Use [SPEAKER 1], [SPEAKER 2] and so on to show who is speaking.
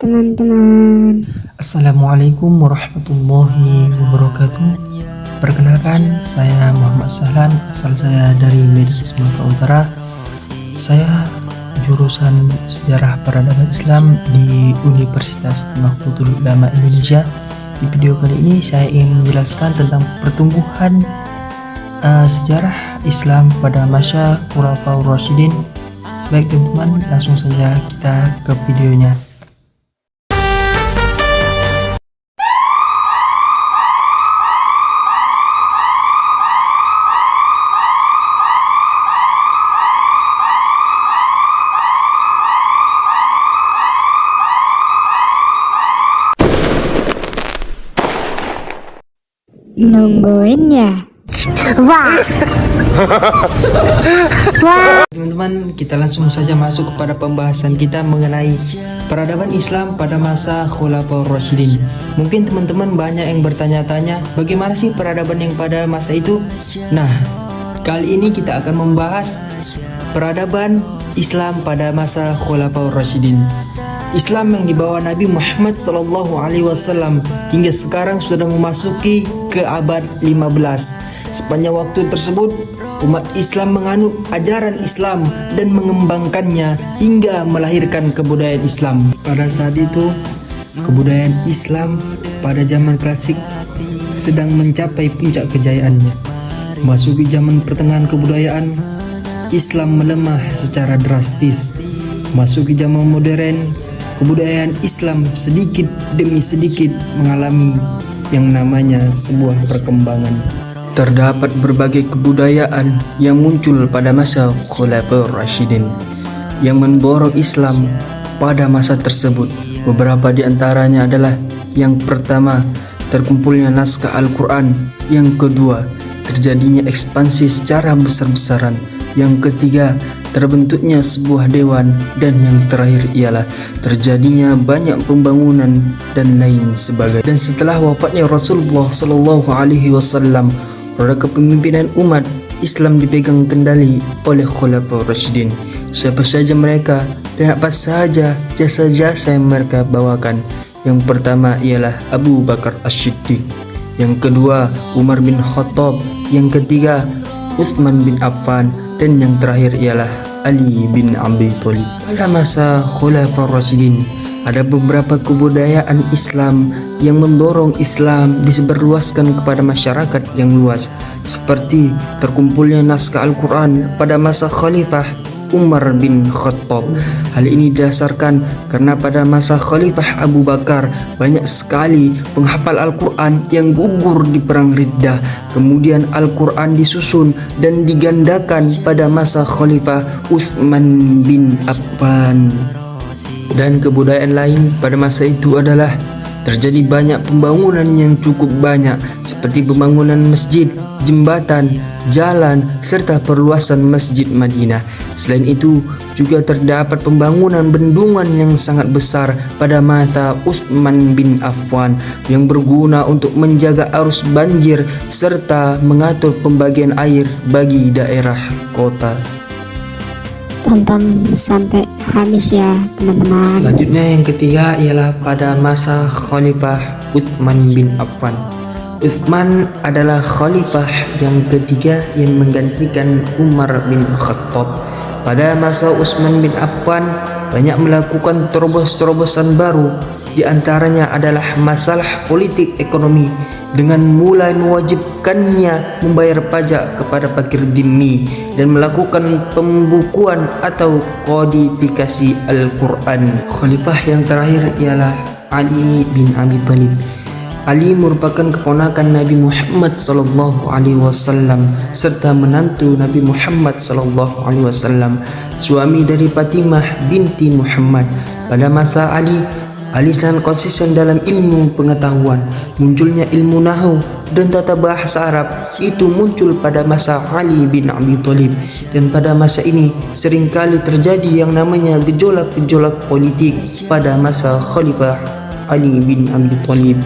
[SPEAKER 1] teman-teman.
[SPEAKER 2] Assalamualaikum warahmatullahi wabarakatuh. Perkenalkan, saya Muhammad Sahlan, asal saya dari Medan, Sumatera Utara. Saya jurusan Sejarah Peradaban Islam di Universitas Nahdlatul Ulama Indonesia. Di video kali ini saya ingin menjelaskan tentang pertumbuhan sejarah Islam pada masa Khulafaur Rasyidin. Baik teman-teman, langsung saja kita ke videonya.
[SPEAKER 1] Nungguin ya? Wah.
[SPEAKER 2] Teman-teman, kita langsung saja masuk kepada pembahasan kita mengenai peradaban Islam pada masa Khulafaur Rasyidin. Mungkin teman-teman banyak yang bertanya-tanya, bagaimana sih peradaban yang pada masa itu? Nah, kali ini kita akan membahas peradaban Islam pada masa Khulafaur Rasyidin. Islam yang dibawa Nabi Muhammad SAW hingga sekarang sudah memasuki ke abad 15. Sepanjang waktu tersebut, umat Islam menganut ajaran Islam dan mengembangkannya hingga melahirkan kebudayaan Islam. Pada saat itu, kebudayaan Islam pada zaman klasik sedang mencapai puncak kejayaannya. Memasuki zaman pertengahan kebudayaan, Islam melemah secara drastis. Memasuki zaman modern, kebudayaan Islam sedikit demi sedikit mengalami yang namanya sebuah perkembangan. Terdapat berbagai kebudayaan yang muncul pada masa Khulafaur Rasyidin yang mendorong Islam pada masa tersebut. Beberapa di antaranya adalah: yang pertama, terkumpulnya naskah Al-Quran; yang kedua, terjadinya ekspansi secara besar-besaran; yang ketiga, terbentuknya sebuah dewan; dan yang terakhir ialah terjadinya banyak pembangunan dan lain sebagainya. Dan setelah wafatnya Rasulullah SAW, roda kepemimpinan umat Islam dipegang kendali oleh Khulafaur Rasyidin. Siapa saja mereka dan apa saja jasa-jasa yang mereka bawakan? Yang pertama ialah Abu Bakar As-Siddiq; yang kedua Umar bin Khattab; yang ketiga Utsman bin Affan; dan yang terakhir ialah Ali bin Abi Thalib. Pada masa Khulafaur Rasyidin, ada beberapa kebudayaan Islam yang mendorong Islam disebarluaskan kepada masyarakat yang luas, seperti terkumpulnya naskah Al-Quran pada masa Khalifah Umar bin Khattab. Hal ini didasarkan karena pada masa Khalifah Abu Bakar banyak sekali penghafal Al-Quran yang gugur di perang Riddah. Kemudian Al-Quran disusun dan digandakan pada masa Khalifah Utsman bin Affan. Dan kebudayaan lain pada masa itu adalah terjadi banyak pembangunan yang cukup banyak, seperti pembangunan masjid, jembatan, jalan, serta perluasan Masjid Madinah. Selain itu, juga terdapat pembangunan bendungan yang sangat besar pada masa Utsman bin Affan yang berguna untuk menjaga arus banjir serta mengatur pembagian air bagi daerah kota.
[SPEAKER 1] Tonton sampai habis ya teman-teman.
[SPEAKER 2] Selanjutnya yang ketiga ialah pada masa Khalifah Utsman bin Affan. Utsman adalah khalifah yang ketiga yang menggantikan Umar bin Khattab. Pada masa Utsman bin Affan banyak melakukan terobosan baru, di antaranya adalah masalah politik ekonomi dengan mulai mewajibkannya membayar pajak kepada fakir dhimmi dan melakukan pembukuan atau kodifikasi Al-Quran. Khalifah yang terakhir ialah Ali bin Abi Thalib. Ali merupakan keponakan Nabi Muhammad SAW serta menantu Nabi Muhammad SAW, suami dari Fatimah binti Muhammad. Pada masa Ali sangat konsisten dalam ilmu pengetahuan. Munculnya ilmu nahwu dan tata bahasa Arab itu muncul pada masa Ali bin Abi Thalib, dan pada masa ini seringkali terjadi yang namanya gejolak-gejolak politik pada masa Khalifah Ali bin Abi Thalib.